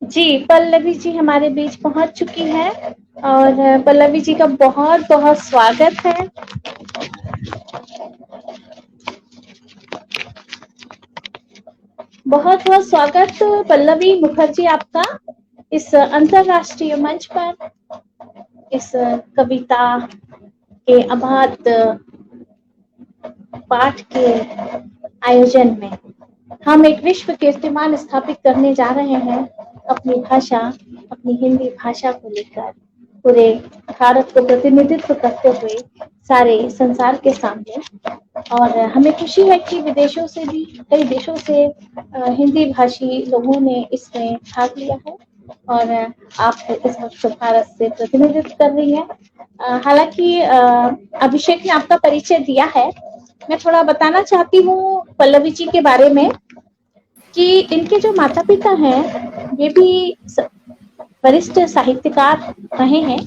जी, पल्लवी जी हमारे बीच पहुँच चुकी हैं और पल्लवी जी का बहुत-बहुत स्वागत है। बहुत-बहुत स्वागत पल्लवी मुखर्जी आपका इस अंतर्राष्ट्रीय मंच पर, इस कविता के अबाध पाठ के आयोजन में। हम एक विश्व कीर्तिमान स्थापित करने जा रहे हैं अपनी भाषा, अपनी हिंदी भाषा को लेकर पूरे भारत को प्रतिनिधित्व करते हुए सारे संसार के सामने। और हमें खुशी है कि विदेशों से भी, कई देशों से हिंदी भाषी लोगों ने इसमें भाग लिया है और आप इस वक्त भारत से प्रतिनिधित्व कर रही हैं। हालांकि अभिषेक ने आपका परिचय दिया है। मैं थोड़ा बताना चाहती हूँ पल्लवी जी के बारे में कि इनके जो माता पिता हैं ये भी वरिष्ठ साहित्यकार रहे हैं।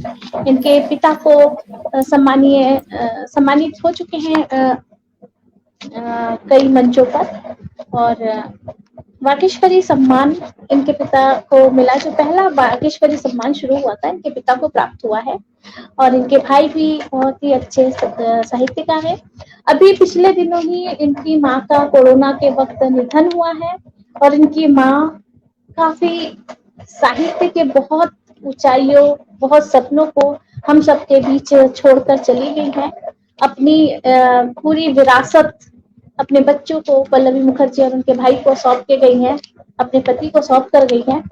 इनके पिता को सम्मानित हो चुके हैं कई मंचों पर और वागीश्वरी सम्मान इनके पिता को मिला। जो पहला वागीश्वरी सम्मान शुरू हुआ था इनके पिता को प्राप्त हुआ है और इनके भाई भी बहुत ही अच्छे साहित्यकार हैं। अभी पिछले दिनों ही इनकी माँ का कोरोना के वक्त निधन हुआ है और इनकी माँ काफी साहित्य के बहुत ऊंचाइयों, बहुत सपनों को हम सबके बीच छोड़कर चली गई है। अपनी पूरी विरासत अपने बच्चों को पल्लवी मुखर्जी और उनके भाई को सौंप के गई हैं, अपने पति को सौंप कर गई हैं।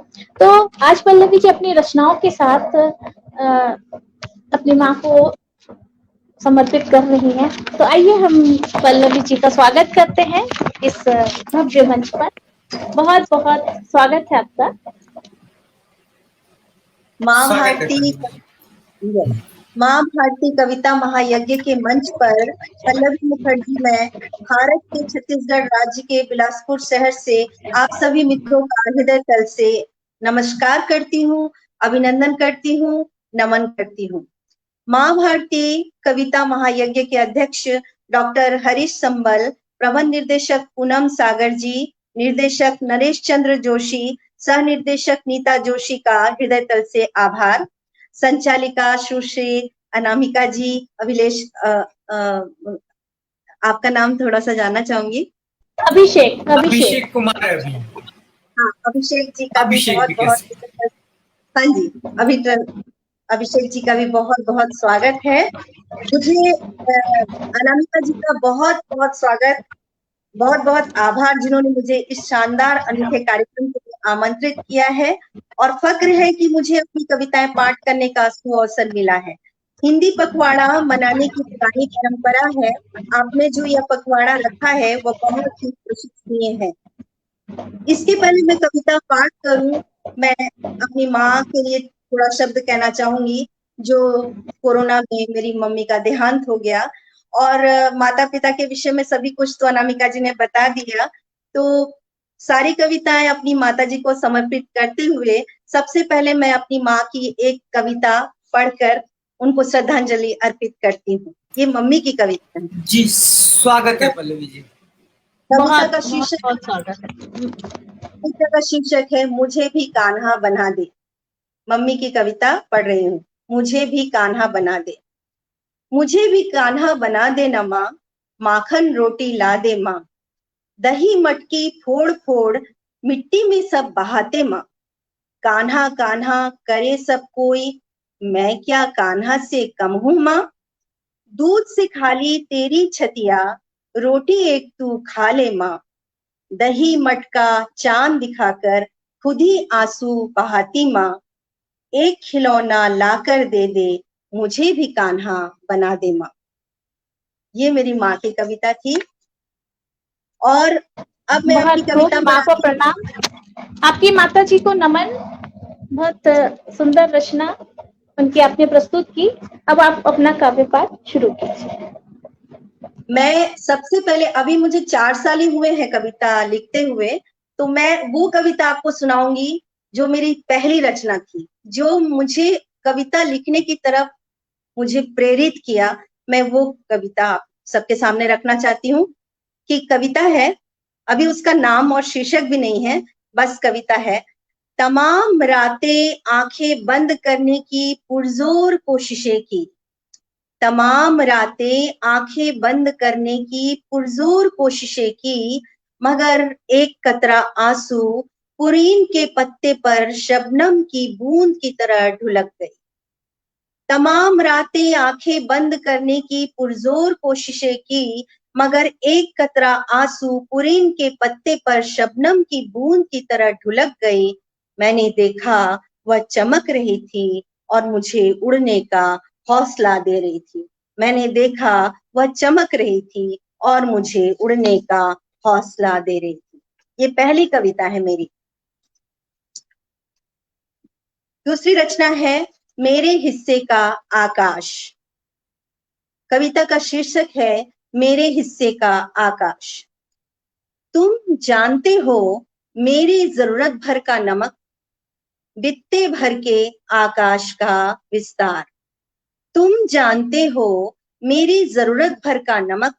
तो आज पल्लवी जी अपनी रचनाओं के साथ अपनी माँ को समर्पित कर रही हैं। तो आइए हम पल्लवी जी का स्वागत करते हैं इस भव्य मंच पर। बहुत-बहुत स्वागत है आपका। माँ भारती कविता महायज्ञ के मंच पर पल्लवी मुखर्जी मैं भारत के छत्तीसगढ़ राज्य के बिलासपुर शहर से आप सभी मित्रों का हृदय तल से नमस्कार करती हूँ, अभिनंदन करती हूँ, नमन करती हूँ। माँ भारती कविता महायज्ञ के अध्यक्ष डॉक्टर हरीश संबल, प्रबंध निर्देशक पूनम सागर जी, निर्देशक नरेश चंद्र जोशी, सह निर्देशक नीता जोशी का हृदय तल से आभार। संचालिका सुश्री अनामिका जी, अभिलेष आपका नाम थोड़ा सा जानना चाहूंगी। अभिषेक कुमार अभी। हाँ, अभिषेक जी का भी बहुत हाँ जी, अभिषेक जी का भी बहुत स्वागत है। मुझे अनामिका जी का बहुत स्वागत, बहुत आभार जिन्होंने मुझे इस शानदार अनूठे कार्यक्रम के लिए आमंत्रित किया है और फक्र है कि मुझे अपनी कविताएं पाठ करने का सुअवसर मिला है। हिंदी पखवाड़ा मनाने की पुरानी परंपरा है। आपने जो यह पखवाड़ा रखा है वह बहुत ही प्रशंसनीय है। इसके पहले मैं कविता पाठ करूं, मैं अपनी माँ के लिए थोड़ा शब्द कहना चाहूंगी। जो कोरोना में मेरी मम्मी का देहांत हो गया और माता पिता के विषय में सभी कुछ तो अनामिका जी ने बता दिया। तो सारी कविताएं अपनी माता जी को समर्पित करते हुए सबसे पहले मैं अपनी माँ की एक कविता पढ़कर उनको श्रद्धांजलि अर्पित करती हूँ। ये मम्मी की कविता है। जी, स्वागत है पल्लवी जी। कविता का शीर्षक है मुझे भी कान्हा बना दे। मम्मी की कविता पढ़ रही हूँ। मुझे भी कान्हा बना दे, मुझे भी कान्हा बना दे न माँ, माखन रोटी ला दे माँ, दही मटकी फोड़ फोड़ मिट्टी में सब बहाते माँ। कान्हा कान्हा करे सब कोई, मैं क्या कान्हा से कम हूँ माँ। दूध से खाली तेरी छतिया, रोटी एक तू खा ले माँ। दही मटका चांद दिखाकर खुद ही आंसू बहाती माँ। एक खिलौना लाकर दे दे, मुझे भी कान्हा बना दे माँ। ये मेरी माँ की कविता थी। और अब मैं अपनी कविता माँ को प्रणाम। आपकी माता जी को नमन। बहुत सुंदर रचना उनकी आपने प्रस्तुत की। अब आप अपना काव्य पाठ शुरू कीजिए। मैं सबसे पहले, अभी मुझे 4 साल ही हुए हैं कविता लिखते हुए, तो मैं वो कविता आपको सुनाऊंगी जो मेरी पहली रचना थी, जो मुझे कविता लिखने की तरफ मुझे प्रेरित किया। मैं वो कविता सबके सामने रखना चाहती हूँ कि कविता है, अभी उसका नाम और शीर्षक भी नहीं है, बस कविता है। तमाम रातें आंखें बंद करने की पुरजोर कोशिशें की। तमाम रातें आंखें बंद करने की पुरजोर कोशिशें की, मगर एक कतरा आंसू पुरीन के पत्ते पर शबनम की बूंद की तरह ढुलक गई। तमाम रातें आंखें बंद करने की पुरजोर कोशिशें की, मगर एक कतरा आंसू पुरीन के पत्ते पर शबनम की बूंद की तरह ढुलक गई। मैंने देखा वह चमक रही थी और मुझे उड़ने का हौसला दे रही थी। मैंने देखा वह चमक रही थी और मुझे उड़ने का हौसला दे रही थी। ये पहली कविता है मेरी। दूसरी रचना है मेरे हिस्से का आकाश। कविता का शीर्षक है मेरे हिस्से का आकाश। तुम जानते हो मेरी जरूरत भर का नमक, बित्ते भर के आकाश का विस्तार। तुम जानते हो मेरी जरूरत भर का नमक,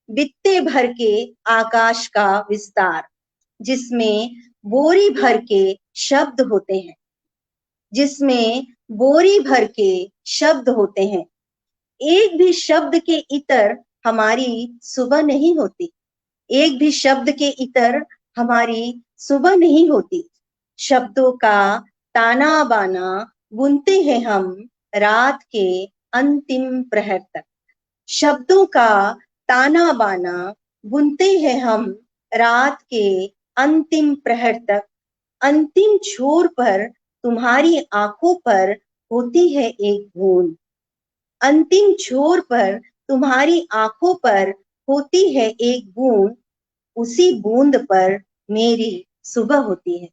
बित्ते भर के आकाश का विस्तार, जिसमें बोरी भर के शब्द होते हैं, जिसमें बोरी भर के शब्द होते हैं। एक भी शब्द के इतर हमारी सुबह नहीं होती, एक भी शब्द के इतर हमारी सुबह नहीं होती। शब्दों का ताना बाना बुनते हैं हम रात के अंतिम प्रहर तक। शब्दों का ताना बाना बुनते हैं हम रात के अंतिम प्रहर तक। अंतिम छोर पर तुम्हारी आंखों पर होती है एक बूंद, अंतिम छोर पर तुम्हारी आंखों पर होती है एक बूंद। उसी बूंद पर मेरी सुबह होती है,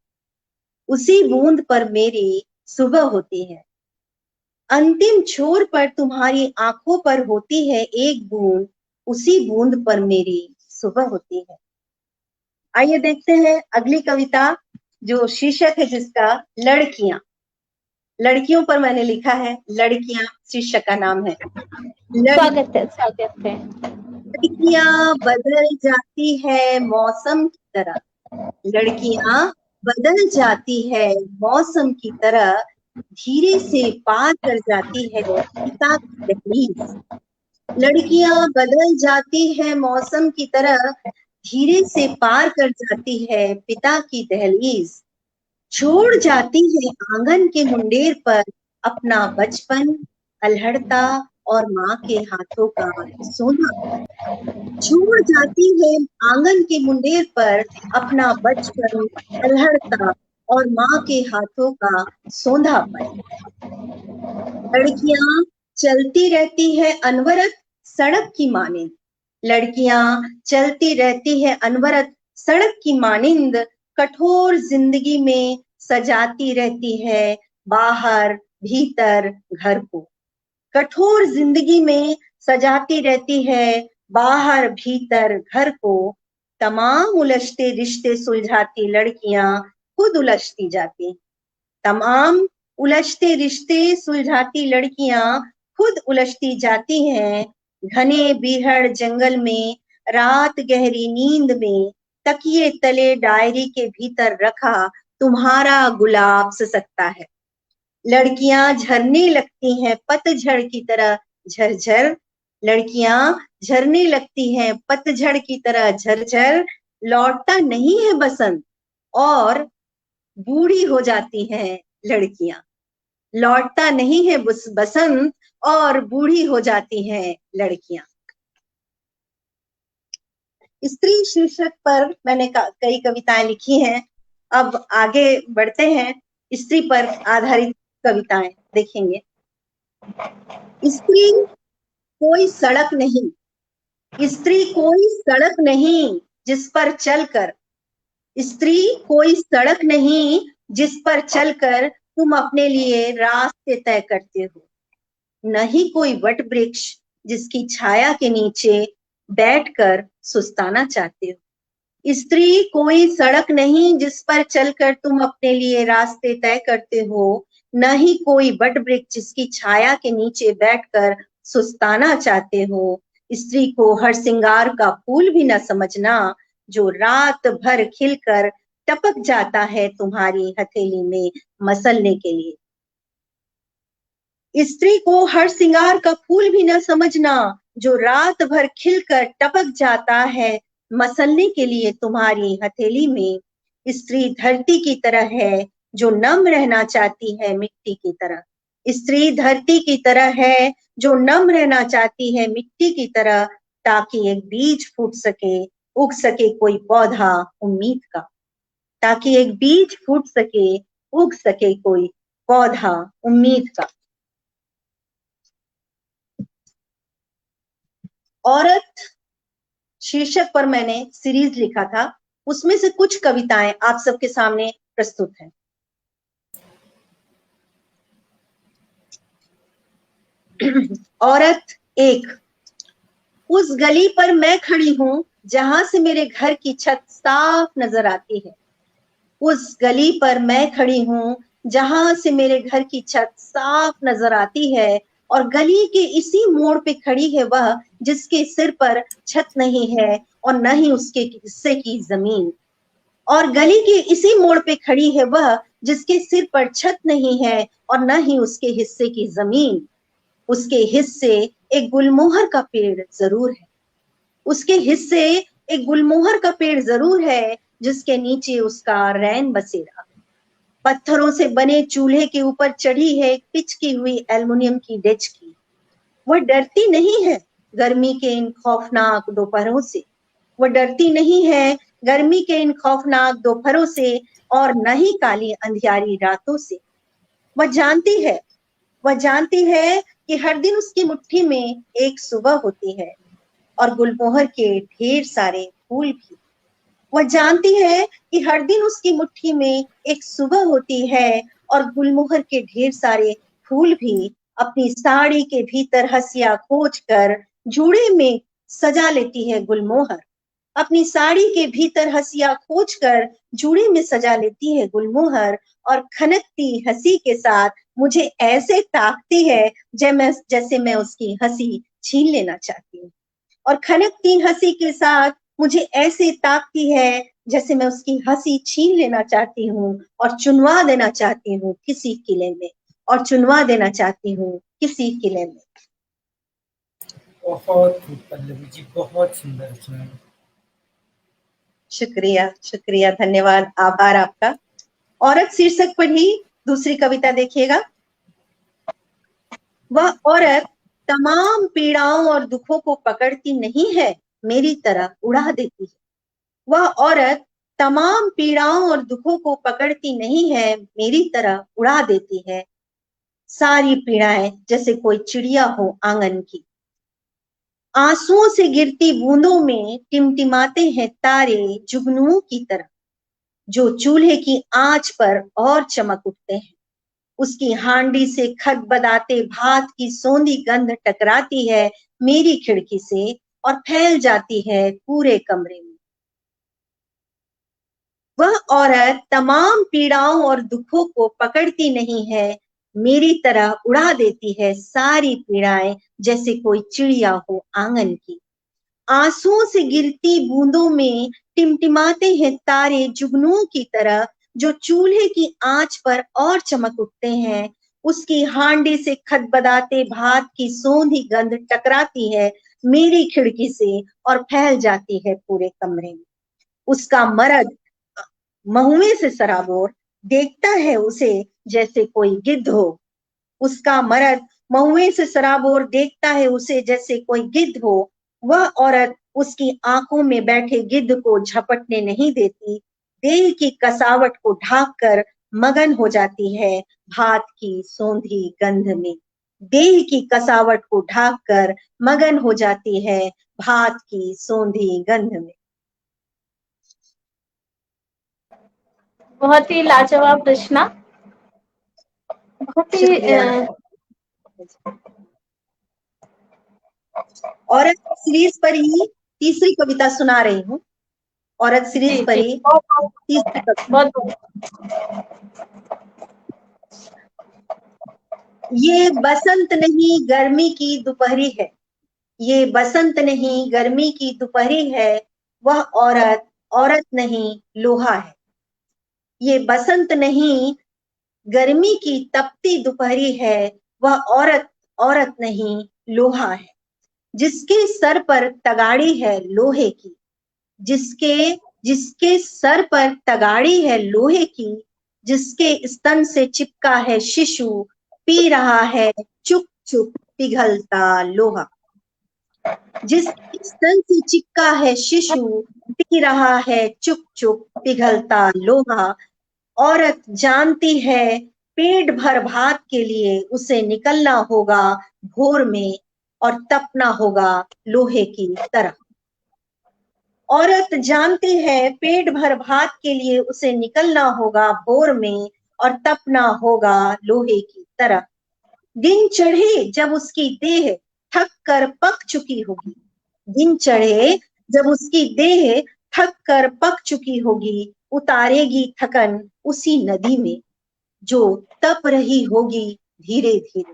उसी बूंद पर मेरी सुबह होती है। अंतिम छोर पर तुम्हारी आंखों पर होती है एक बूंद, उसी बूंद पर मेरी सुबह होती है। आइए देखते हैं अगली कविता, जो शीर्षक है जिसका लड़कियां। लड़कियों पर मैंने लिखा है लड़कियां, शीर्षक का नाम है। स्वागत है, स्वागत है। लड़कियां बदल जाती है मौसम की तरह, लड़कियां बदल जाती है मौसम की तरह, धीरे से पार कर जाती है पिता की दहलीज। लड़कियां बदल जाती है मौसम की तरह, धीरे से पार कर जाती है पिता की दहलीज। छोड़ जाती है आंगन के मुंडेर पर अपना बचपन अलहड़ता और माँ के हाथों का सोना। छोड़ जाती है आंगन के मुंडेर पर अपना बचपन अलहड़ता और माँ के हाथों का सोंधापन। लड़कियां चलती रहती है अनवरत सड़क की मानिंद, लड़कियां चलती रहती है अनवरत सड़क की मानिंद, कठोर जिंदगी में सजाती रहती है बाहर भीतर घर को। कठोर जिंदगी में सजाती रहती है बाहर भीतर घर को। तमाम उलझते रिश्ते सुलझाती लड़कियां खुद उलझती जाती, तमाम उलझते रिश्ते सुलझाती लड़कियां खुद उलझती जाती हैं। घने बीहड़ जंगल में रात गहरी नींद में तकिए तले डायरी के भीतर रखा तुम्हारा गुलाब ससकता है। लड़कियां झरने लगती हैं पतझड़ की तरह झरझर, लड़कियां झरने लगती हैं पतझड़ की तरह झरझर। लौटता नहीं है बसंत और बूढ़ी हो जाती हैं लड़कियां, लौटता नहीं है बसंत और बूढ़ी हो जाती हैं लड़कियां। स्त्री शीर्षक पर मैंने कई कविताएं लिखी हैं। अब आगे बढ़ते हैं, स्त्री पर आधारित कविताएं देखेंगे। स्त्री कोई सड़क नहीं, स्त्री कोई सड़क नहीं जिस पर चलकर, स्त्री कोई सड़क नहीं जिस पर चलकर तुम अपने लिए रास्ते तय करते हो, न ही कोई वट वृक्ष जिसकी छाया के नीचे बैठकर सुस्ताना चाहते हो। स्त्री कोई सड़क नहीं जिस पर चलकर तुम अपने लिए रास्ते तय करते हो, न ही कोई वट वृक्ष जिसकी छाया के नीचे बैठकर सुस्ताना चाहते हो। स्त्री को हर श्रृंगार का फूल भी न समझना जो रात भर खिलकर टपक जाता है तुम्हारी हथेली में मसलने के लिए। स्त्री को हर सिंगार का फूल भी न समझना, जो रात भर खिलकर टपक जाता है मसलने के लिए तुम्हारी हथेली में। स्त्री धरती की तरह है जो नम रहना चाहती है मिट्टी की तरह। स्त्री धरती की तरह है जो नम रहना चाहती है मिट्टी की तरह, ताकि एक बीज फूट सके, उग सके कोई पौधा उम्मीद का। ताकि एक बीज फूट सके, उग सके कोई पौधा उम्मीद का। औरत शीर्षक पर मैंने सीरीज लिखा था, उसमें से कुछ कविताएं आप सबके सामने प्रस्तुत हैं। औरत एक। उस गली पर मैं खड़ी हूं जहां से मेरे घर की छत साफ नजर आती है। उस गली पर मैं खड़ी हूं जहां से मेरे घर की छत साफ नजर आती है, और गली के इसी मोड़ पे खड़ी है वह जिसके सिर पर छत नहीं है और न ही उसके हिस्से की जमीन। और गली के इसी मोड़ पे खड़ी है वह जिसके सिर पर छत नहीं है और न ही उसके हिस्से की जमीन। उसके हिस्से एक गुलमोहर का पेड़ जरूर है। उसके हिस्से एक गुलमोहर का पेड़ जरूर है, जिसके नीचे उसका रैन बसेरा। पत्थरों से बने चूल्हे के ऊपर चढ़ी है पिचकी हुई एल्युमिनियम की डेचकी। वह डरती नहीं है गर्मी के इन खौफनाक दोपहरों से। वह डरती नहीं है गर्मी के इन खौफनाक दोपहरों से, और न ही काली अंधियारी रातों से। वह जानती है कि हर दिन उसकी मुट्ठी में एक सुबह होती है, और गुलमोहर के ढेर सारे फूल भी। वह जानती है कि हर दिन उसकी मुट्ठी में एक सुबह होती है, और गुलमोहर के ढेर सारे फूल भी। अपनी साड़ी के भीतर हंसिया खोज कर जूड़े में सजा लेती है गुलमोहर। अपनी साड़ी के भीतर हंसिया खोज कर जूड़े में सजा लेती है गुलमोहर, और खनकती हंसी के साथ मुझे ऐसे ताकती है जैसे मैं उसकी हंसी छीन लेना चाहती हूँ। और खनकती हंसी के साथ मुझे ऐसे ताकती है जैसे मैं उसकी हंसी छीन लेना चाहती हूँ, और चुनवा देना चाहती हूँ किसी किले में, और चुनवा देना चाहती हूँ किसी किले में। बहुत खूब पल्लवी जी, बहुत सुंदर सुना। शुक्रिया, शुक्रिया, धन्यवाद, आभार आपका। औरत शीर्षक पर ही दूसरी कविता देखिएगा। वह औरत तमाम पीड़ाओं और दुखों को पकड़ती नहीं है, मेरी तरह उड़ा देती है। वह औरत तमाम पीड़ाओं और दुखों को पकड़ती नहीं है, मेरी तरह उड़ा देती है सारी पीड़ाएं, जैसे कोई चिड़िया हो आंगन की। आंसुओं से गिरती बूंदों में टिमटिमाते हैं तारे जुगनुओं की तरह, जो चूल्हे की आंच पर और चमक उठते हैं। उसकी हांडी से खदबदाते भात की सौंधी गंध टकराती है मेरी खिड़की से, और फैल जाती है पूरे कमरे में। वह औरत तमाम पीड़ाओं और दुखों को पकड़ती नहीं है, मेरी तरह उड़ा देती है सारी पीड़ाएं, जैसे कोई चिड़िया हो आंगन की। आंसुओं से गिरती बूंदों में टिमटिमाते हैं तारे जुगनुओं की तरह, जो चूल्हे की आंच पर और चमक उठते हैं। उसकी हांडी से खदबदाते भात की सौंधी गंध टकराती है मेरी खिड़की से, और फैल जाती है पूरे कमरे में। उसका मर्द महुए से सराबोर देखता है उसे जैसे कोई गिद्ध हो। उसका मर्द महुए से सराबोर देखता है उसे जैसे कोई गिद्ध हो। वह औरत उसकी आंखों में बैठे गिद्ध को झपटने नहीं देती, देह की कसावट को ढाक कर मगन हो जाती है भात की सौंधी गंध में। देह की कसावट को ढाक कर मगन हो जाती है भात की सौंधी गंध में। बहुत ही लाजवाब रचना, बहुत ही शुक्रिया। औरत सीरीज पर ही तीसरी कविता सुना रही हूँ। औरत जी सीरीज पर जी ही बहुत तीसरी कविता। बहुत ये बसंत नहीं गर्मी की दोपहरी है, ये बसंत नहीं गर्मी की दोपहरी है। वह औरत औरत नहीं लोहा है। ये बसंत नहीं, गर्मी की तपती दोपहरी है, वह औरत औरत नहीं लोहा है। जिसके सर पर तगाड़ी है लोहे की, जिसके जिसके सर पर तगाड़ी है लोहे की, जिसके स्तन से चिपका है शिशु, पी रहा है चुप चुप पिघलता लोहा। जिसके स्तन से चिपका है शिशु, पी रहा है चुप चुप पिघलता लोहा। औरत जानती है पेट भर भात के लिए उसे निकलना होगा भोर में और तपना होगा लोहे की तरह। औरत जानती है पेट भर भात के लिए उसे निकलना होगा भोर में और तपना होगा लोहे की तरह। दिन चढ़े जब उसकी देह थक कर पक चुकी होगी, दिन चढ़े जब उसकी देह थक कर पक चुकी होगी, उतारेगी थकन उसी नदी में जो तप रही होगी धीरे धीरे।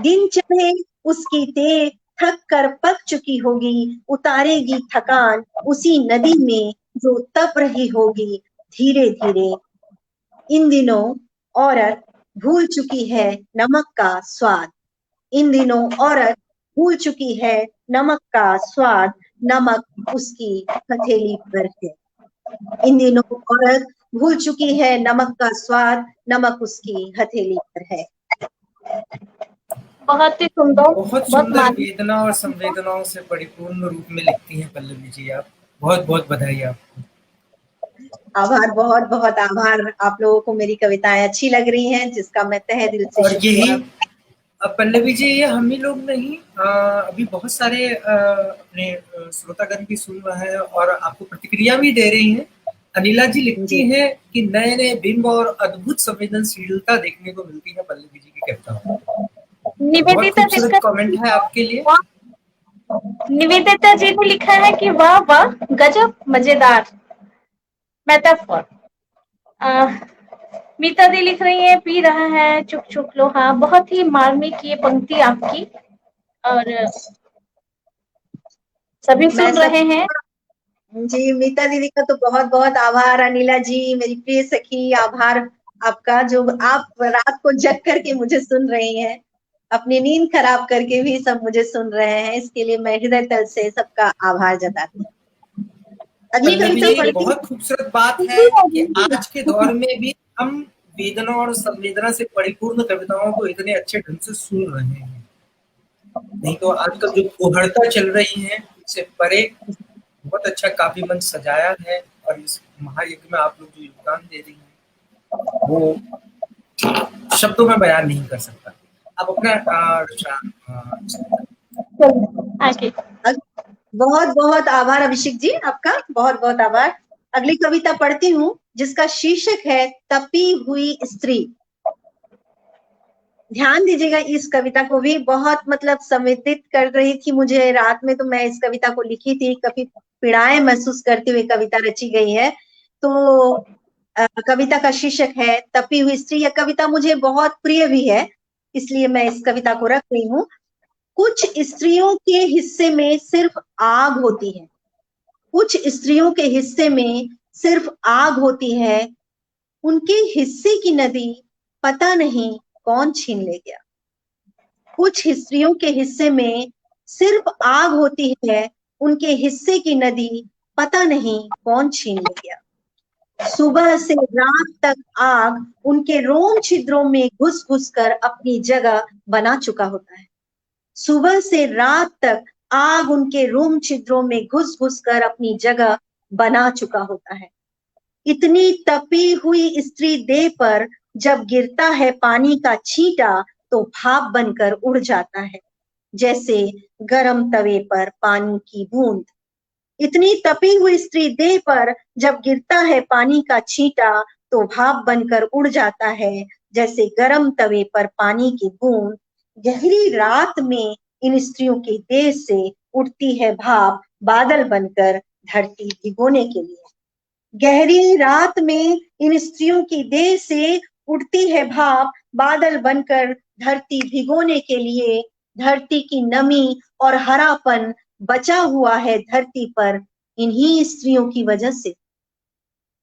दिन चढ़े उसकी देह थक कर पक चुकी होगी, उतारेगी थकान उसी नदी में जो तप रही होगी धीरे धीरे। इन दिनों औरत भूल चुकी है नमक का स्वाद, इन दिनों औरत भूल चुकी है नमक का स्वाद, नमक उसकी हथेली पर है। इन दिनों औरत भूल चुकी है नमक का स्वाद, नमक उसकी हथेली पर है। बहुत ही सुंदर, बहुत बहुत सुंदर मार्मिक। वेदना और संवेदनाओं से परिपूर्ण रूप में लिखती हैं पल्लवी जी आप। बहुत बहुत बधाई आपको। आभार, बहुत बहुत आभार। आप लोगों को मेरी कविताएं अच्छी लग रही हैं, जिसका मैं तहे दिल से और यही शुक्रिया। पल्लवी जी, ये हम ही लोग नहीं, अभी बहुत सारे अपने श्रोतागण भी सुन रहे हैं और आपको प्रतिक्रिया भी दे रही हैं। अनिला जी लिखती जी हैं कि नए नए बिंब और अद्भुत संवेदनशीलता देखने को मिलती है पल्लवी जी की कविताओं में। बहुत निवेदिता खूबसूरत लिखा, कमेंट है आपके लिए। निवेदिता जी ने लिखा है कि वाह वाह, गजब मजेदार मेटाफर। मीता दी लिख रही है पी रहा है चुप चुप लोहा। बहुत ही मार्मिक ये पंक्ति आपकी, और सभी मैं सुन सब रहे हैं। जी, मीता दीदी का तो बहुत बहुत आभार। अनिला जी मेरी प्रिय सखी, आभार आपका, जो आप रात को जग करके मुझे सुन रही हैं, अपनी नींद खराब करके भी सब मुझे सुन रहे हैं, इसके लिए मैं हृदय तल से सबका आभार जताती हूँ। अगली पल्लवी कविता जी, एक पढ़ती बहुत खूबसूरत बात है कि आज के दौर में भी हम वेदना और संवेदना से परिपूर्ण कविताओं को इतने अच्छे ढंग से सुन रहे हैं। नहीं तो आजकल जो फुहड़ता चल रही है उससे परे बहुत अच्छा काव्य मंच सजाया है, और इस महायज्ञ में आप लोग जो योगदान दे रही हैं वो शब्दों में बयान नहीं कर सकता। आप अपना आगे। बहुत बहुत आभार अभिषेक जी, आपका बहुत बहुत आभार। अगली कविता पढ़ती हूँ जिसका शीर्षक है तपी हुई स्त्री। ध्यान दीजिएगा, इस कविता को भी बहुत मतलब संवेदित कर रही थी मुझे रात में, तो मैं इस कविता को लिखी थी, काफी पीड़ाएं महसूस करते हुए कविता रची गई है। तो कविता का शीर्षक है तपी हुई स्त्री। यह कविता मुझे बहुत प्रिय भी है, इसलिए मैं इस कविता को रख रही हूँ। कुछ स्त्रियों के हिस्से में सिर्फ आग होती है, कुछ स्त्रियों के हिस्से में सिर्फ आग होती है, उनके हिस्से की नदी पता नहीं कौन छीन ले गया। कुछ स्त्रियों के हिस्से में सिर्फ आग होती है, उनके हिस्से की नदी पता नहीं कौन छीन ले गया। सुबह से रात तक आग उनके रोम छिद्रों में घुस घुस कर अपनी जगह बना चुका होता है। सुबह से रात तक आग उनके रोम छिद्रों में घुस घुस कर अपनी जगह बना चुका होता है। इतनी तपी हुई स्त्री देह पर जब गिरता है पानी का छींटा तो भाप बनकर उड़ जाता है, जैसे गरम तवे पर पानी की बूंद। इतनी तपी हुई स्त्री देह पर जब गिरता है पानी का छींटा तो भाप बनकर उड़ जाता है, जैसे गरम तवे पर पानी की बूंद। गहरी रात में इन स्त्रियों की देह से उठती है भाप बादल बनकर धरती भिगोने के लिए। गहरी रात में इन स्त्रियों की देह से उठती है भाप बादल बनकर धरती भिगोने के लिए। धरती की नमी और हरापन बचा हुआ है धरती पर इन्हीं स्त्रियों की वजह से।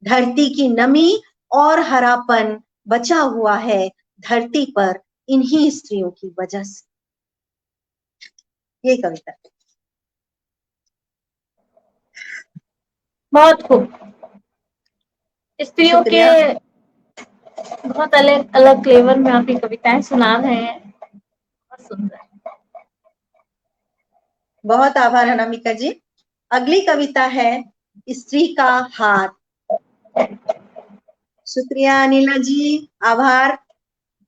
धरती की नमी और हरापन बचा हुआ है धरती पर इन्हीं स्त्रियों की वजह से। ये कविता। बहुत खूब। स्त्रियों के बहुत अलग अलग फ्लेवर में आप ये कविताएं सुना रहे हैं, बहुत सुंदर। बहुत आभार अनामिका जी। अगली कविता है स्त्री का हाथ। शुक्रिया अनिला जी, आभार,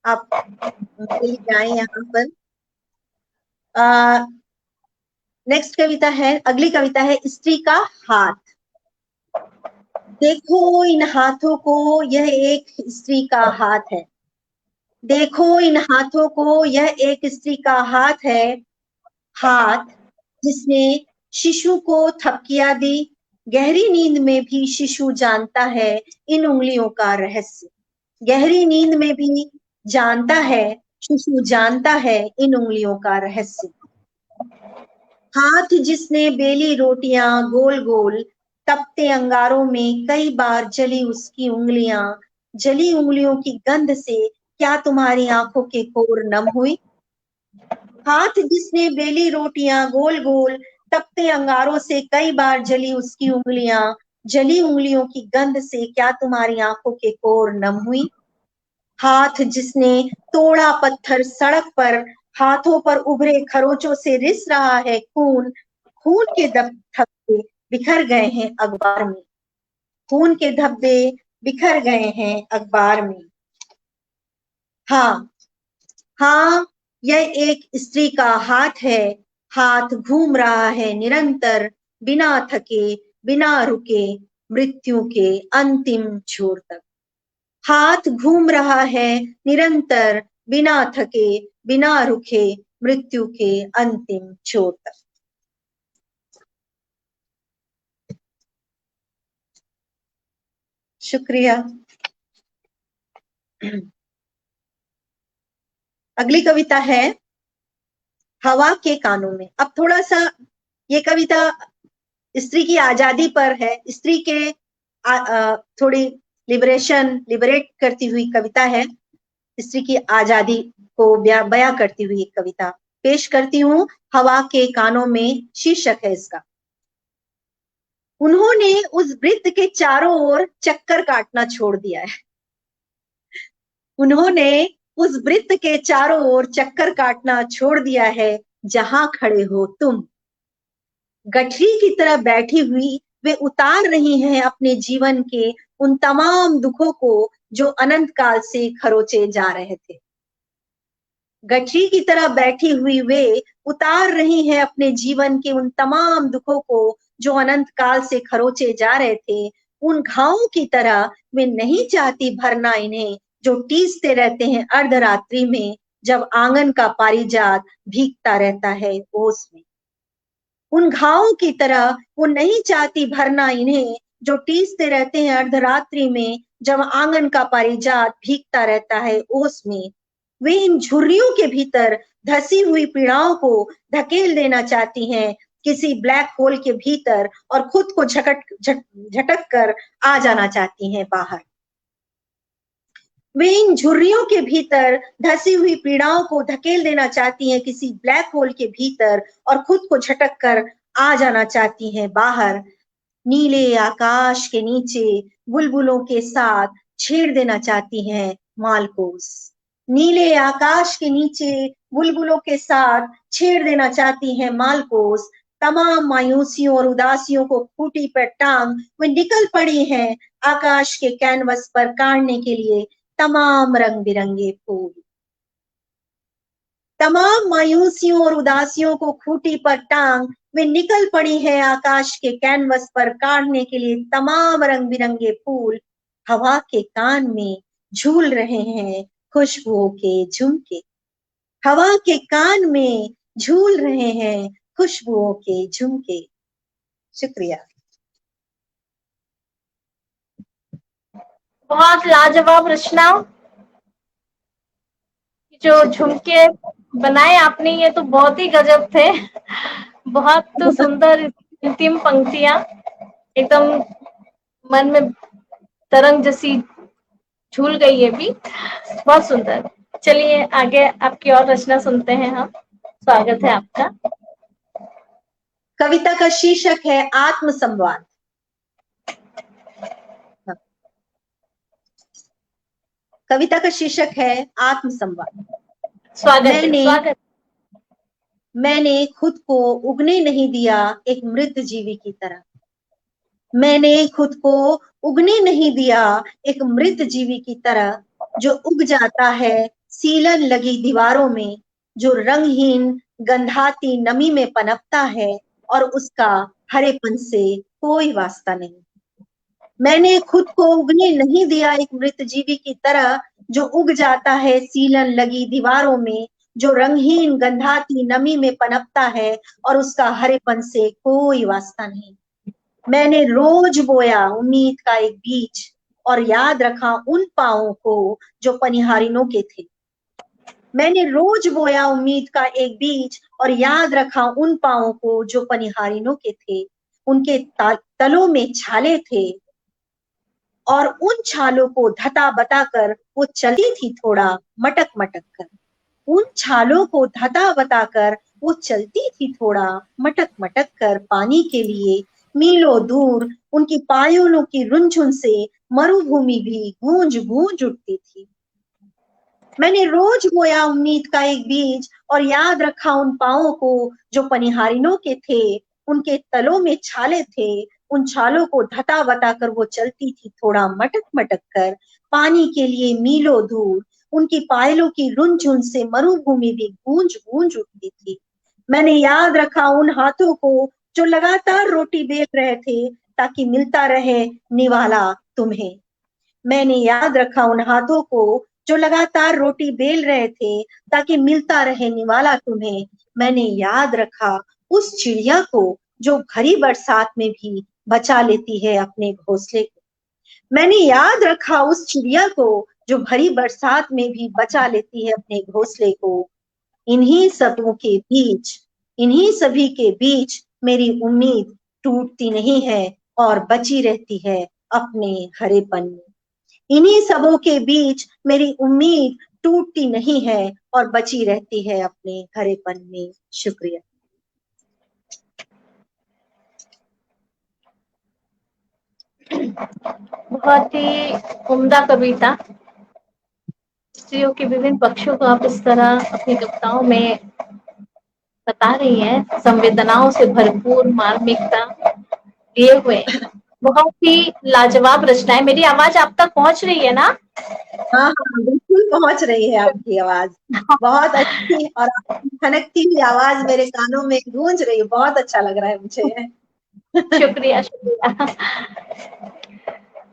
आप उनके लिए आए यहाँ पर। नेक्स्ट कविता है, अगली कविता है स्त्री का हाथ। देखो इन हाथों को, यह एक स्त्री का हाथ है। देखो इन हाथों को, यह एक स्त्री का हाथ है। हाथ जिसने शिशु को थपकियां दी। गहरी नींद में भी शिशु जानता है इन उंगलियों का रहस्य। गहरी नींद में भी जानता है शिशु जानता है इन उंगलियों का रहस्य। हाथ जिसने बेली रोटियां गोल गोल, तपते अंगारों में कई बार जली उसकी उंगलियां। जली उंगलियों की गंध से क्या तुम्हारी आंखों के कोर नम हुई। हाथ जिसने बेली रोटियां गोल गोल, तपते अंगारों से कई बार जली उसकी उंगलियां। जली उंगलियों की गंध से क्या तुम्हारी आंखों के कोर नम हुई। हाथ जिसने तोड़ा पत्थर सड़क पर, हाथों पर उभरे खरोचों से रिस रहा है खून। खून के धब्बे बिखर गए हैं अखबार में। खून के धब्बे बिखर गए हैं अखबार में। हाँ हाँ, यह एक स्त्री का हाथ है। हाथ घूम रहा है निरंतर, बिना थके बिना रुके, मृत्यु के अंतिम छोर तक। हाथ घूम रहा है निरंतर, बिना थके बिना रुके, मृत्यु के अंतिम छोर तक। शुक्रिया। अगली कविता है हवा के कानों में। अब थोड़ा सा ये कविता स्त्री की आजादी पर है। स्त्री के थोड़ी लिबरेट करती हुई कविता है। स्त्री की आजादी को बयां करती हुई एक कविता पेश करती हूँ। हवा के कानों में शीर्षक है इसका। उन्होंने उस वृत्त के चारों ओर चक्कर काटना छोड़ दिया है। उन्होंने उस वृत्त के चारों ओर चक्कर काटना छोड़ दिया है जहां खड़े हो तुम। गठरी की तरह बैठी हुई वे उतार रही हैं अपने जीवन के उन तमाम दुखों को जो अनंत काल से खरोचे जा रहे थे। गठरी की तरह बैठी हुई वे उतार रही हैं अपने जीवन के उन तमाम दुखों को जो अनंत काल से खरोचे जा रहे थे। उन घावों की तरह वे नहीं चाहती भरना इन्हें जो टीसते रहते हैं अर्धरात्रि में, जब आंगन का पारिजात भीगता रहता है ओस में। उन घावों की तरह वो नहीं चाहती भरना इन्हें जो टीसते रहते हैं अर्धरात्रि में, जब आंगन का पारिजात भीगता रहता है ओस में। वे इन झुर्रियों के भीतर धसी हुई पीड़ाओं को धकेल देना चाहती हैं किसी ब्लैक होल के भीतर, और खुद को झटक कर आ जाना चाहती हैं बाहर। वे इन झुर्रियों के भीतर धसी हुई पीड़ाओं को धकेल देना चाहती हैं किसी ब्लैक होल के भीतर, और खुद को झटक कर आ जाना चाहती हैं बाहर। नीले आकाश के नीचे बुलबुलों के साथ छेड़ देना चाहती हैं मालकोस। नीले आकाश के नीचे बुलबुलों के साथ छेड़ देना चाहती हैं मालकोस। तमाम मायूसियों और उदासियों को खूंटी पर टांग वे निकल पड़ी हैं आकाश के कैनवस पर काढ़ने के लिए तमाम रंग बिरंगे फूल। तमाम मायूसियों और उदासियों को खूंटी पर टांग वे निकल पड़ी है आकाश के कैनवस पर काढ़ने के लिए तमाम रंग बिरंगे फूल। हवा के कान में झूल रहे हैं खुशबुओं के झुमके। हवा के कान में झूल रहे हैं खुशबुओं के झुमके। शुक्रिया। बहुत लाजवाब रचना। जो झुमके बनाए आपने ये तो बहुत ही गजब थे। बहुत सुंदर अंतिम पंक्तियां एकदम मन में तरंग जैसी झूल गई ये भी, बहुत सुंदर। चलिए आगे आपकी और रचना सुनते हैं हम। स्वागत है आपका। कविता का शीर्षक है आत्मसंवाद। कविता का शीर्षक है आत्मसंवाद। स्वागत। मैंने खुद को उगने नहीं दिया एक मृत जीवी की तरह। मैंने खुद को उगने नहीं दिया एक मृत जीवी की तरह, जो उग जाता है सीलन लगी दीवारों में, जो रंगहीन गंधाती नमी में पनपता है और उसका हरेपन से कोई वास्ता नहीं। मैंने खुद को उगने नहीं दिया एक मृत जीवी की तरह, जो उग जाता है सीलन लगी दीवारों में, जो रंगहीन गंधाती नमी में पनपता है और उसका हरेपन से कोई वास्ता नहीं। मैंने रोज बोया उम्मीद का एक बीज और याद रखा उन पाँवों को जो पनिहारिनों के थे। मैंने रोज बोया उम्मीद का एक बीज और याद रखा उन पाँवों को जो पनिहारिनों के थे। उनके तलों में छाले थे और उन छालों को धता बताकर वो चलती थी थोड़ा मटक मटक कर। उन छालों को धता बताकर वो चलती थी थोड़ा मटक मटक कर पानी के लिए मीलों दूर। उनकी पायोलों की रुनझुन से मरुभूमि भी गूंज गूंज उठती थी। मैंने रोज बोया उम्मीद का एक बीज और याद रखा उन पाँवों को जो पनिहारिनों के थे। उनके तलों में छाले थे, उन छालों को धता बताकर वो चलती थी थोड़ा मटक मटक कर पानी के लिए मीलों दूर। उनकी पायलों की रुनझुन से मरुभूमि भी गूंज गूंज उठती थी। मैंने याद रखा उन हाथों को जो लगातार रोटी बेल रहे थे ताकि मिलता रहे निवाला तुम्हें। मैंने याद रखा उन हाथों को जो लगातार रोटी बेल रहे थे ताकि मिलता रहे निवाला तुम्हें। मैंने याद रखा उस चिड़िया को जो भरी बरसात में भी बचा लेती है अपने घोंसले को। मैंने याद रखा उस चिड़िया को जो भरी बरसात में भी बचा लेती है अपने घोंसले को। इन्हीं सबों के बीच, इन्हीं सभी के बीच मेरी उम्मीद टूटती नहीं है और बची रहती है अपने हरेपन में। इन्हीं सबों के बीच मेरी उम्मीद टूटती नहीं है और बची रहती है अपने हरेपन में। शुक्रिया। बहुत ही उम्दा कविता। स्त्रियों के विभिन्न पक्षों को आप इस तरह अपनी कविताओं में बता रही हैं, संवेदनाओं से भरपूर, मार्मिकता लिए हुए। बहुत ही लाजवाब रचना है। मेरी आवाज आप तक पहुंच रही है ना? हाँ हाँ, बिल्कुल पहुंच रही है आपकी आवाज। बहुत अच्छी और खनकती हुई आवाज मेरे कानों में गूंज रही है। बहुत अच्छा लग रहा है मुझे। शुक्रिया शुक्रिया।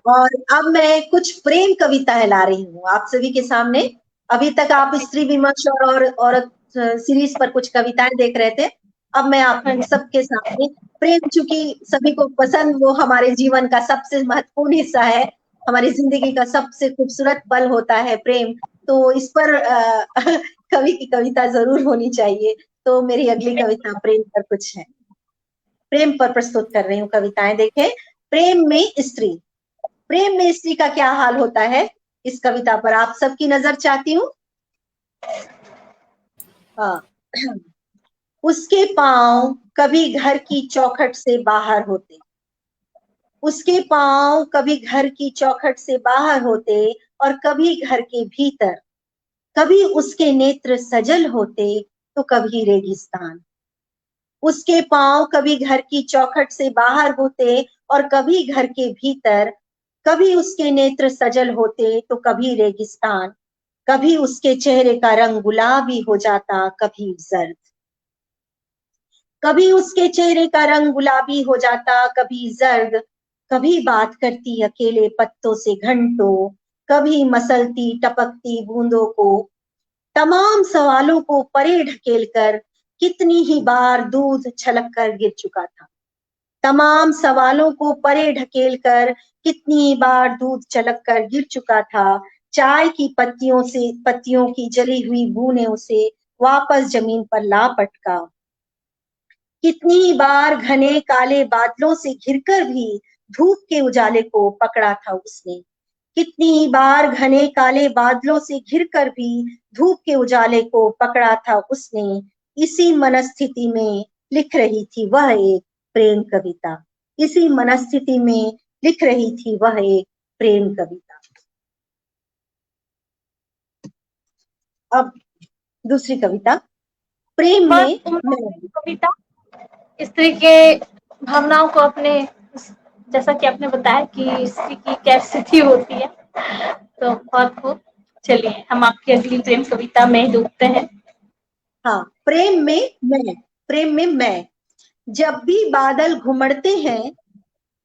और अब मैं कुछ प्रेम कविताएं ला रही हूँ आप सभी के सामने। अभी तक आप स्त्री विमर्श और औरत सीरीज पर कुछ कविताएं देख रहे थे। अब मैं आप सबके सामने प्रेम, चूंकि सभी को पसंद, वो हमारे जीवन का सबसे महत्वपूर्ण हिस्सा है, हमारी जिंदगी का सबसे खूबसूरत पल होता है प्रेम। तो इस पर कवि की कविता जरूर होनी चाहिए। तो मेरी अगली कविता प्रेम पर कुछ है, प्रेम पर प्रस्तुत कर रही हूँ कविताएं। देखें, प्रेम में स्त्री। प्रेम में स्त्री का क्या हाल होता है, इस कविता पर आप सबकी नजर चाहती हूँ। उसके पांव कभी घर की चौखट से बाहर होते, उसके पांव कभी घर की चौखट से बाहर होते और कभी घर के भीतर। कभी उसके नेत्र सजल होते तो कभी रेगिस्तान। उसके पांव कभी घर की चौखट से बाहर होते और कभी घर के भीतर। कभी उसके नेत्र सजल होते तो कभी रेगिस्तान। कभी उसके चेहरे का रंग गुलाबी हो जाता, कभी जर्द। कभी उसके चेहरे का रंग गुलाबी हो जाता, कभी जर्द। कभी बात करती अकेले पत्तों से घंटों, कभी मसलती टपकती बूंदों को। तमाम सवालों को परे ढकेल कर कितनी ही बार दूध छलक कर गिर चुका था। तमाम सवालों को परे ढकेल कर कितनी बार दूध छलक कर गिर चुका था। चाय की पत्तियों से, पत्तियों की जली हुई बू ने उसे वापस जमीन पर ला पटका। कितनी बार घने काले बादलों से घिरकर भी धूप के उजाले को पकड़ा था उसने। कितनी बार घने काले बादलों से घिरकर भी धूप के उजाले को पकड़ा था उसने। इसी मनस्थिति में लिख रही थी वह एक प्रेम कविता। इसी मनस्थिति में लिख रही थी वह एक प्रेम कविता। अब दूसरी कविता, प्रेम में कविता स्त्री के भावनाओं को अपने, जैसा कि आपने बताया कि स्त्री की क्या स्थिति होती है, तो बहुत खूब। चलिए हम आपकी अगली प्रेम कविता में डूबते हैं। हाँ, प्रेम में मैं। प्रेम में मैं। जब भी बादल घुमड़ते हैं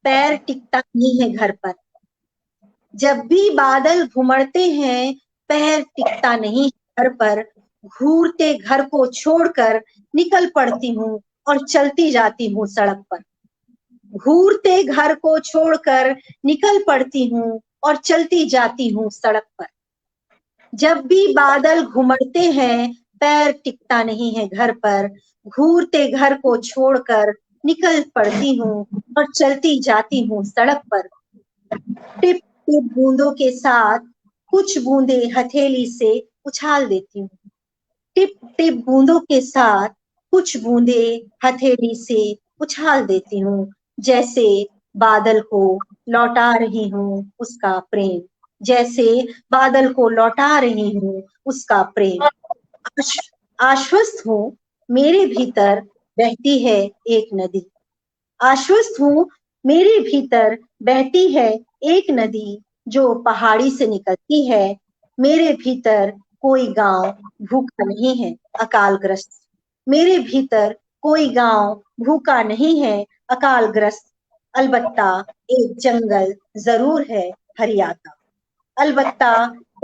पैर टिकता नहीं है घर पर। जब भी बादल घुमड़ते हैं पैर टिकता नहीं घर पर। घूरते घर को छोड़कर निकल पड़ती हूँ और चलती जाती हूँ सड़क पर। घूरते घर को छोड़कर निकल पड़ती हूँ और चलती जाती हूँ सड़क पर। जब भी बादल घुमड़ते हैं पैर टिकता नहीं है घर पर। घूरते घर को छोड़कर निकल पड़ती हूँ और चलती जाती हूँ सड़क पर। टिप टिप बूंदों के साथ कुछ बूंदे हथेली से उछाल देती हूँ। टिप टिप बूंदों के साथ कुछ बूंदे हथेली से उछाल देती हूँ। जैसे बादल को लौटा रही हूँ उसका प्रेम। जैसे बादल को लौटा रही हूँ उसका प्रेम। आश्वस्त हूँ मेरे भीतर बहती है एक नदी। आश्वस्त हूँ मेरे भीतर बहती है एक नदी जो पहाड़ी से निकलती है। मेरे भीतर कोई गांव भूखा नहीं है अकालग्रस्त। मेरे भीतर कोई गांव भूखा नहीं है अकालग्रस्त। अलबत्ता एक जंगल जरूर है हरियाता। अलबत्ता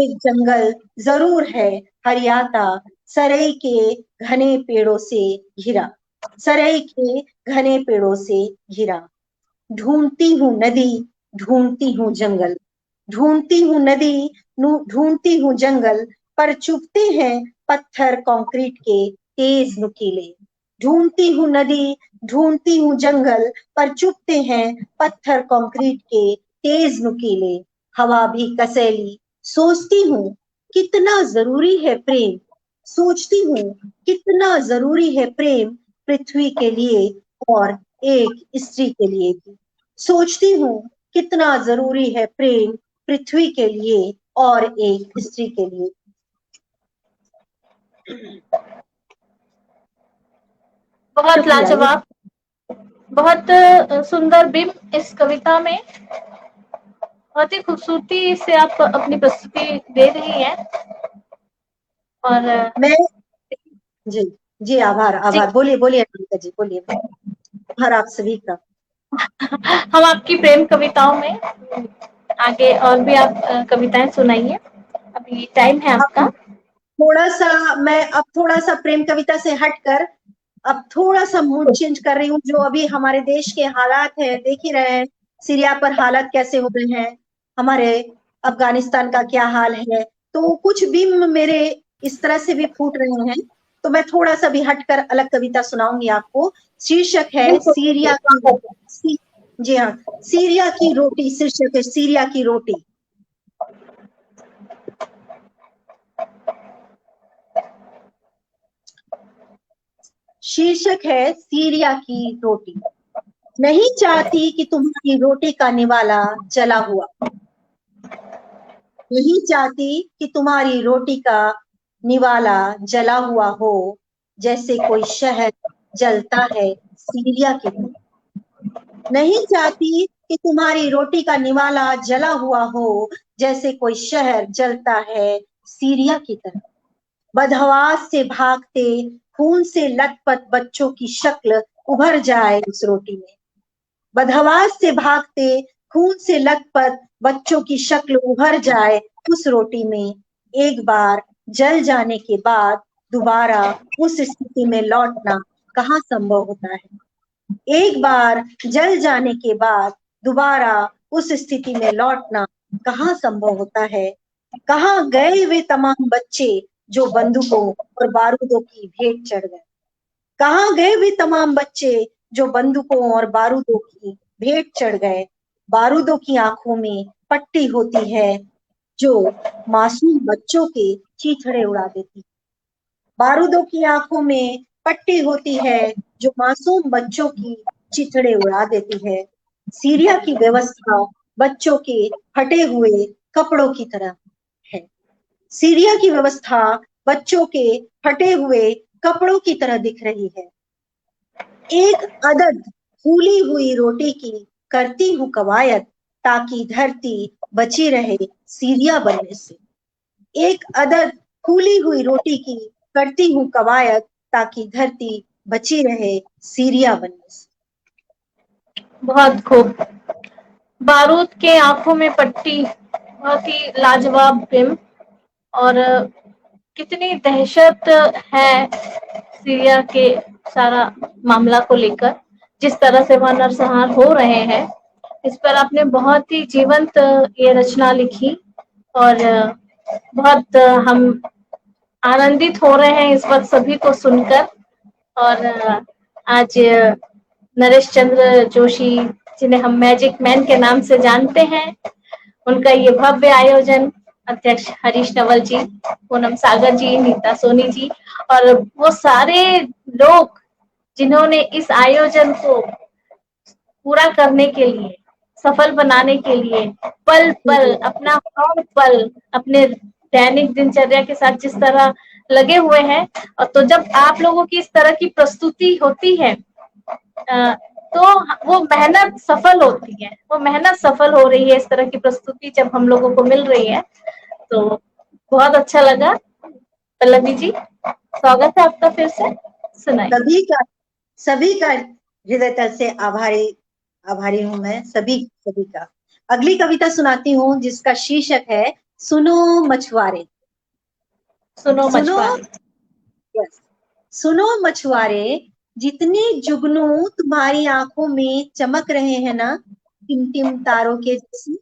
एक जंगल जरूर है हरियाता। सरई के घने पेड़ों से घिरा। सरई के घने पेड़ों से घिरा। ढूंढती हूँ नदी ढूंढती हूँ जंगल। ढूंढती हूँ नदी ढूंढती हूँ जंगल पर चुभते हैं पत्थर कंक्रीट के तेज नुकीले। ढूंढती हूँ नदी ढूंढती हूँ जंगल पर चुभते हैं पत्थर कंक्रीट के तेज नुकीले। हवा भी कसैली। सोचती हूँ कितना जरूरी है प्रेम। सोचती हूँ कितना जरूरी है प्रेम पृथ्वी के लिए और एक स्त्री के लिए भी। सोचती हूँ कितना जरूरी है प्रेम पृथ्वी के लिए और एक स्त्री के लिए। बहुत लाजवाब, बहुत सुंदर बिंब इस कविता में। बहुत ही खूबसूरती से आप अपनी प्रस्तुति दे रही हैं। और मैं जी आभार बोलिए बोलिए अनिता जी बोलिए। आभार आप सभी का। हम आपकी प्रेम कविताओं में आगे और भी आप कविताएं सुनाइए। अभी टाइम है आपका। थोड़ा सा प्रेम कविता से हटकर अब थोड़ा सा मूड चेंज कर रही हूँ। जो अभी हमारे देश के हालात है देख ही रहे हैं, सीरिया पर हालात कैसे हो रहे हैं, हमारे अफगानिस्तान का क्या हाल है। तो कुछ भी मेरे इस तरह से भी फूट रहे हैं, तो मैं थोड़ा सा भी हटकर अलग कविता सुनाऊंगी आपको। शीर्षक है सीरिया की, जी हाँ, सीरिया की रोटी। शीर्षक है सीरिया की रोटी। शीर्षक है सीरिया की रोटी। नहीं चाहती कि तुम्हारी रोटी का निवाला जला हुआ। नहीं चाहती कि तुम्हारी रोटी का निवाला जला हुआ हो। जैसे कोई शहर जलता है सीरिया की तरह। नहीं चाहती कि तुम्हारी रोटी का निवाला जला हुआ हो। जैसे कोई शहर जलता है सीरिया की तरह। बदहवास से भागते खून से लथपथ बच्चों की शक्ल उभर जाए उस रोटी में। बदहवास से भागते खून से लथपथ बच्चों की शक्ल उभर जाए उस रोटी में। एक बार जल जाने के बाद दोबारा उस स्थिति में लौटना कहाँ संभव होता है। एक बार जल जाने के बाद दोबारा उस स्थिति में लौटना कहाँ संभव होता है। कहाँ गए वे तमाम बच्चे जो बंदूकों और बारूदों की भेंट चढ़ गए। कहाँ गए वे तमाम बच्चे जो बंदूकों और बारूदों की भेंट चढ़ गए। बारूदों की आंखों में पट्टी होती है जो मासूम बच्चों के चीथड़े उड़ा देती। बारूदों की आंखों में पट्टी होती है जो मासूम बच्चों की चिथड़े उड़ा देती है। सीरिया की व्यवस्था बच्चों के फटे हुए कपड़ों की तरह है। सीरिया की व्यवस्था बच्चों के फटे हुए कपड़ों की तरह दिख रही है। एक अदद फूली हुई रोटी की करती हूँ कवायद ताकि धरती बची रहे सीरिया बनने से। एक अदद फूली हुई रोटी की करती हूँ कवायद ताकि धरती बची रहे सीरिया बनने से। बहुत खूब। बारूद के आंखों में पट्टी, बहुत ही लाजवाब फिल्म। और कितनी दहशत है सीरिया के सारा मामला को लेकर, जिस तरह से वह नरसंहार हो रहे हैं, इस पर आपने बहुत ही जीवंत ये रचना लिखी। और बहुत हम आनंदित हो रहे हैं इस वक्त सभी को सुनकर। और आज नरेश चंद्र जोशी, जिन्हें हम मैजिक मैन के नाम से जानते हैं, उनका ये भव्य आयोजन, अध्यक्ष हरीश नवल जी, पूनम सागर जी, नीता सोनी जी और वो सारे लोग जिन्होंने इस आयोजन को पूरा करने के लिए, सफल बनाने के लिए पल पल, अपना हर पल अपने दैनिक दिनचर्या के साथ जिस तरह लगे हुए हैं। और तो जब आप लोगों की इस तरह की प्रस्तुति होती है तो वो मेहनत सफल होती है, वो मेहनत सफल हो रही है। इस तरह की प्रस्तुति जब हम लोगों को मिल रही है तो बहुत अच्छा लगा। पल्लवी जी, स्वागत है आपका फिर से। सुनाइए। सभी का हृदय से आभारी हूँ मैं सभी का। अगली कविता सुनाती हूँ जिसका शीर्षक है सुनो मछुआरे। सुनो मछुआरे, जितने जुगनू तुम्हारी आंखों में चमक रहे हैं ना टिम टिम तारों के जैसे।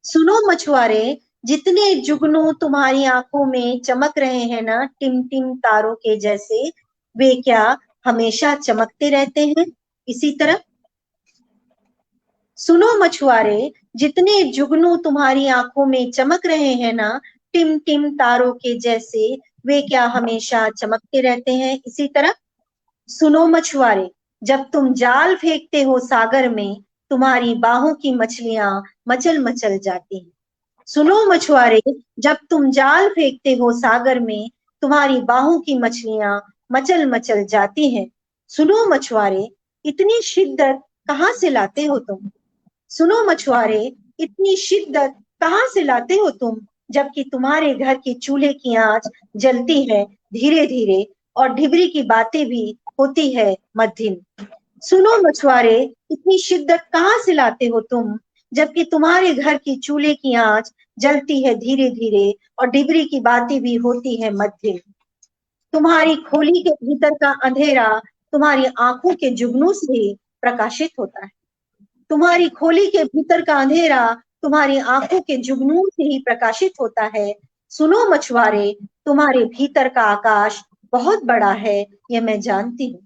सुनो मछुआरे, जितने जुगनू तुम्हारी आंखों में चमक रहे हैं ना टिम टिम तारों के जैसे, वे क्या हमेशा चमकते रहते हैं इसी तरह। सुनो मछुआरे, जितने जुगनू तुम्हारी आंखों में चमक रहे हैं ना टिम टिम तारों के जैसे, वे क्या हमेशा चमकते रहते हैं इसी तरह। सुनो मछुआरे, जब तुम जाल फेंकते हो सागर में, तुम्हारी बाहों की मछलियां मचल मचल जाती हैं। सुनो मछुआरे, जब तुम जाल फेंकते हो सागर में, तुम्हारी बाहों की मछलियां मचल मचल जाती हैं। सुनो मछुआरे, इतनी शिद्दत कहाँ से लाते हो तुम। सुनो मछुआरे, इतनी शिद्दत कहाँ से लाते हो तुम, जबकि तुम्हारे घर के चूल्हे की आंच जलती है धीरे धीरे और ढिबरी की बातें भी होती है मध्यम। सुनो मछुआरे, इतनी शिद्दत कहाँ से लाते हो तुम, जबकि तुम्हारे घर की चूल्हे की आंच जलती है धीरे धीरे और डिबरी की बातें भी होती है मध्यम। तुम्हारी खोली के भीतर का अंधेरा तुम्हारी आंखों के जुगनू से ही प्रकाशित होता है। तुम्हारी खोली के भीतर का अंधेरा तुम्हारी आंखों के जुगनू से ही प्रकाशित होता है। सुनो मछुआरे, तुम्हारे भीतर का आकाश बहुत बड़ा है, यह मैं जानती हूँ।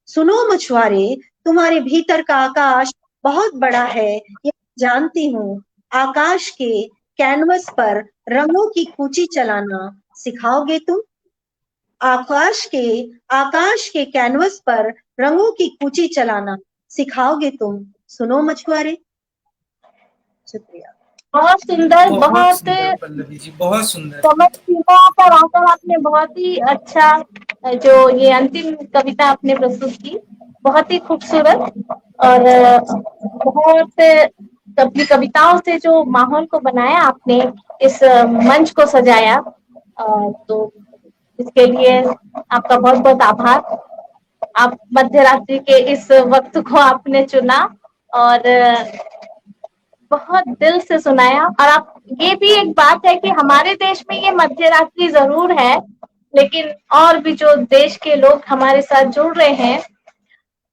सुनो मछुआरे, तुम्हारे भीतर का आकाश बहुत बड़ा है, यह जानती हूँ। आकाश के कैनवस पर रंगों की कूची चलाना सिखाओगे तुम। आकाश के कैनवस पर रंगों की कूची चलाना सिखाओगे तुम। सुनो मछुआरे। शुक्रिया। बहुत सुंदर, बहुत पल्लवी जी, बहुत सुंदर। समझ सीमा पर आकर आपने बहुत ही अच्छा जो ये अंतिम कविता आपने प्रस्तुत की, बहुत ही खूबसूरत और बहुत अपनी कविताओं से जो माहौल को बनाया आपने, इस मंच को सजाया, तो इसके लिए आपका बहुत बहुत आभार। आप मध्य रात्रि के इस वक्त को आपने चुना और बहुत दिल से सुनाया। और आप, ये भी एक बात है कि हमारे देश में ये मध्य रात्रि जरूर है, लेकिन और भी जो देश के लोग हमारे साथ जुड़ रहे हैं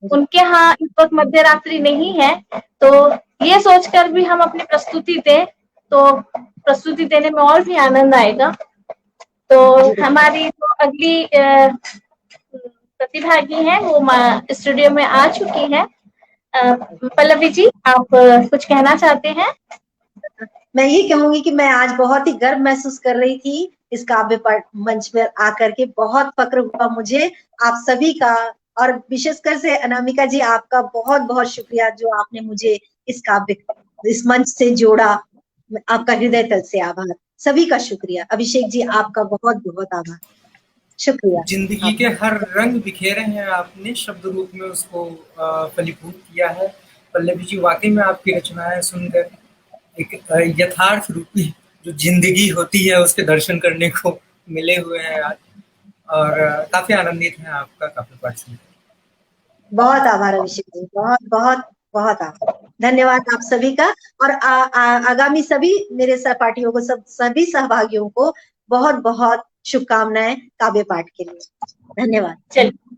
उनके यहाँ इस वक्त मध्य रात्रि नहीं है, तो ये सोचकर भी हम अपनी प्रस्तुति दें तो प्रस्तुति देने में और भी आनंद आएगा। तो हमारी जो अगली प्रतिभागी है वो स्टूडियो में आ चुकी है। पल्लवी जी, आप कुछ कहना चाहते हैं? मैं ये कहूंगी कि मैं आज बहुत ही गर्व महसूस कर रही थी इस काव्य पाठ मंच पर आकर के। बहुत फक्र हुआ मुझे आप सभी का, और विशेषकर से अनामिका जी आपका बहुत बहुत शुक्रिया जो आपने मुझे इस मंच से जोड़ा। आपका हृदय तल से आभार, सभी का शुक्रिया। अभिषेक जी आपका बहुत बहुत आभार, शुक्रिया। जिंदगी के हर रंग बिखेरे हैं आपने, शब्द रूप में उसको फलीभूत किया है। पल्लवी जी, वाकई में आपकी रचनाएं सुनकर एक यथार्थ रूपी जो जिंदगी होती है उसके दर्शन करने को मिले हुए हैं आज, और काफी आनंदित हैं आपका काव्य पाठ सुनकर। बहुत आभार अभिषेक जी, बहुत बहुत बहुत आभार, धन्यवाद आप सभी का। और आगामी सभी मेरे सहपाठियों को, सभी सहभागियों को बहुत बहुत शुभकामनाएं काव्य पाठ के लिए। धन्यवाद। चलिए।